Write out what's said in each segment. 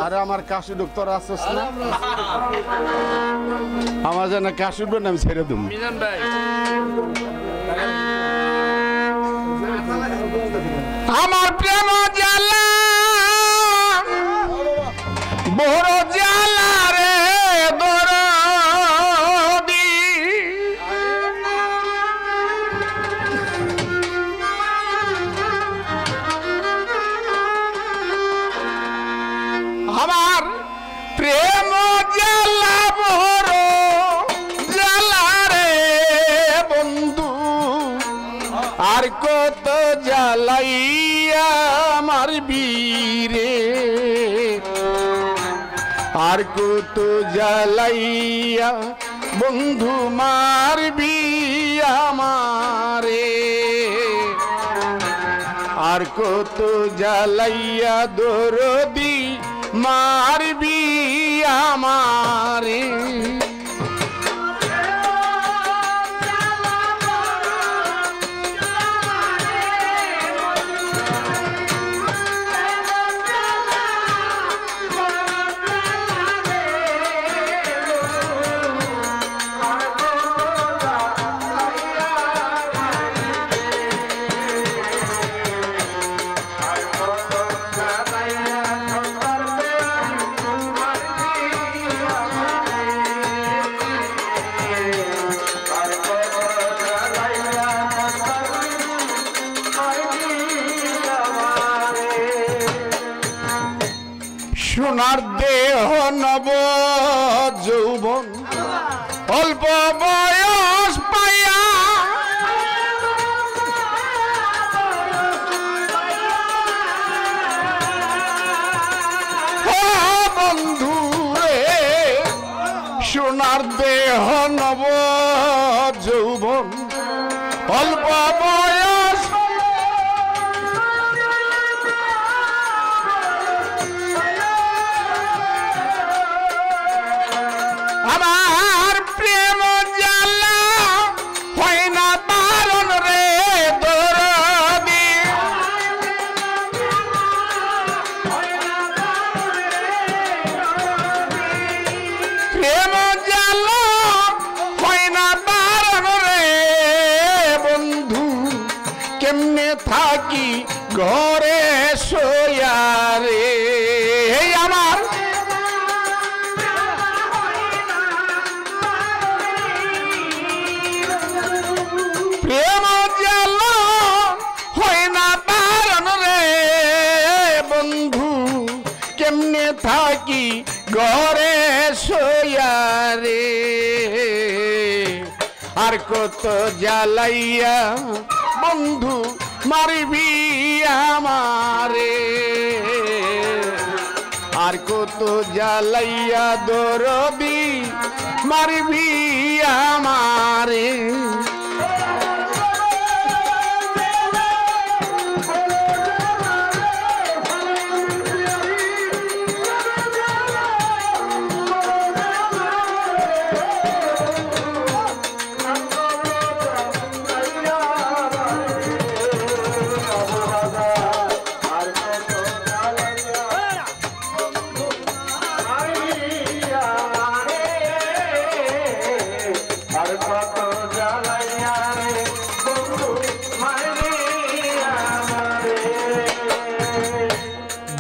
আরে আমার কাশি ডক্টর আসছ না আমার জানা কাশি উঠবে না আমি ছেড়ে দেব মিজান ভাই আমার প্রেম জ্বালা বড় জ্বালা রে দরদি আমার প্রেম জ্বালা বড় জ্বালা রে বন্ধু আর কত জ্বালাইয়া মারবি রে আর কত জ্বালাইয়া বন্ধু মারবি আমারে আর কত জ্বালাইয়া দরদি মারবি আমারে সোনার দেহ নব যৌবন অল্প বয়স পাইয়া বন্ধু রে সোনার দেহ নব যৌবন অল্প বয়স আমার প্রেম জ্বালা হয় না বারণ রে দরদি প্রেম জ্বালা হয় না বারণ রে বন্ধু কেমনে থাকি ঘরে শোয়া রে আমার প্রেম জ্বালা হয় না বারণ রে বন্ধু কেমনে থাকি ঘরে শোয়া রে আর কত জ্বালাইয়া বন্ধু মারবি আমারে আর কত জ্বালাইয়া দরদি মারবি আমারে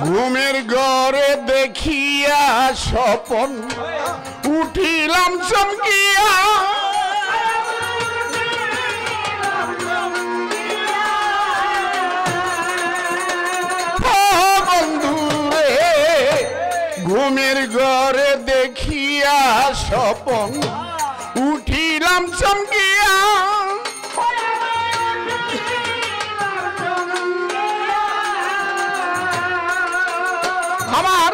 ঘুমের ঘরে দেখিয়া স্বপন উঠিলাম চমকিয়া বন্ধু রে ঘুমের ঘরে দেখিয়া স্বপন উঠিলাম চমকিয়া আমার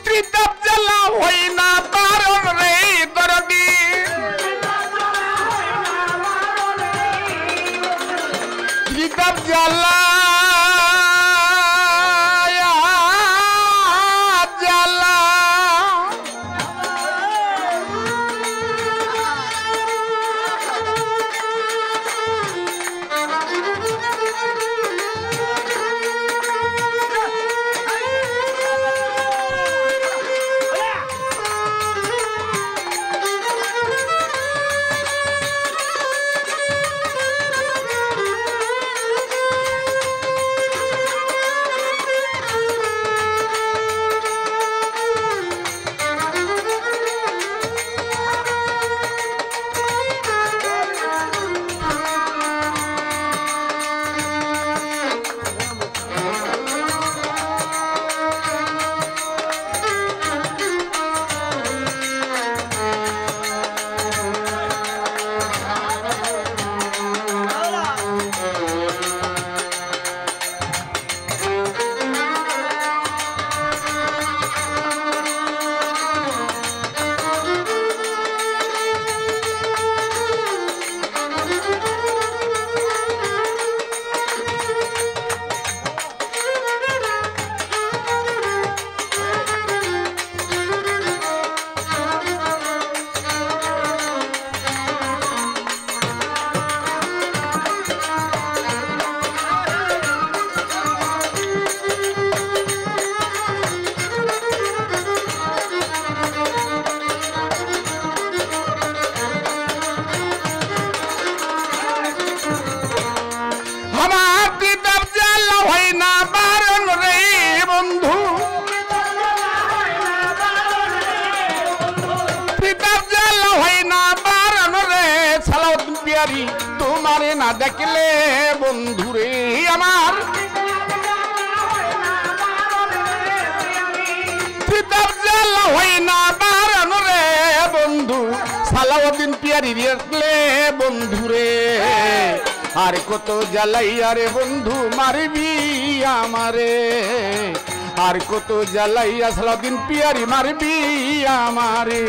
ত্রিতাপ জ্বালা হই না বারণ রে দরদি ত্রিতাপ জ্বালা জ্বালা হয় না বারণ রে সালাউদ্দিন পিয়ারি তোমারে না দেখলে বন্ধুরে আমার পিতার জ্বালা হয় না বারণ রে বন্ধু সালাউদ্দিন পিয়ারি দেখলে বন্ধুরে আর কত জ্বালাইয়া রে বন্ধু মারবি আমারে আর কত জ্বালাইয়া সালাউদ্দিন পিয়ারি মারবি আমারে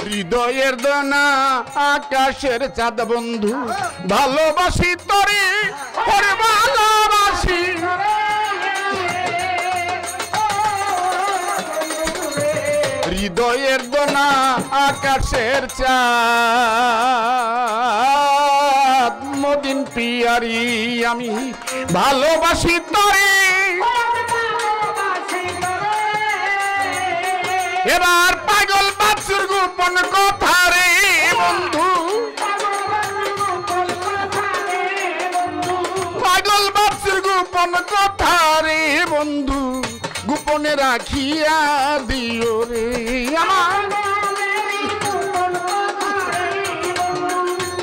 হৃদয়ের দানা আকাশের চাঁদ বন্ধু ভালোবাসি তোরে ওরে ভালোবাসি হৃদয়ের দানা আকাশের চাঁদ মদিন পিয়ারি আমি ভালোবাসি তোরে এবার পাগল বাছুর গোপন কথা রে বন্ধু পাগল বাছুর গোপন কথা রে বন্ধু গোপনে রাখিয়া দিও রে আমার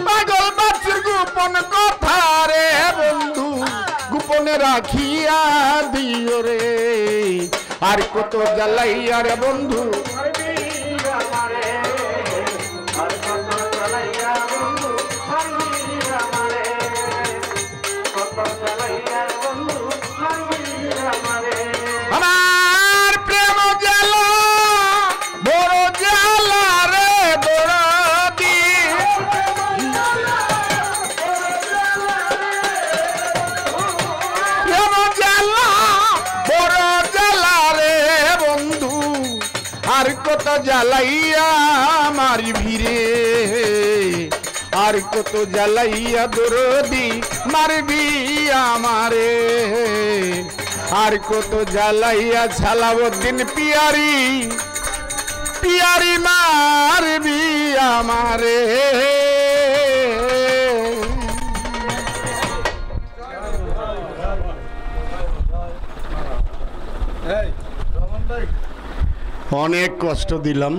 পাগল বাছুর গোপন কথা রে বন্ধু গোপনে রাখিয়া দিও রে আর কত জ্বালাইয়া রে বন্ধু আমার প্রেম জ্বালা বড় জ্বালা রে বড় দি প্রেম জ্বালা বড় জ্বালা রে বন্ধু আর কত জ্বালাইয়া মারি ভিড়ে আর কত জ্বালাইয়া দরদি মারবি আমারে আর কত জ্বালাইয়া সালাউদ্দিন পিয়ারি পিয়ারি মারবি আমারে অনেক কষ্ট দিলাম।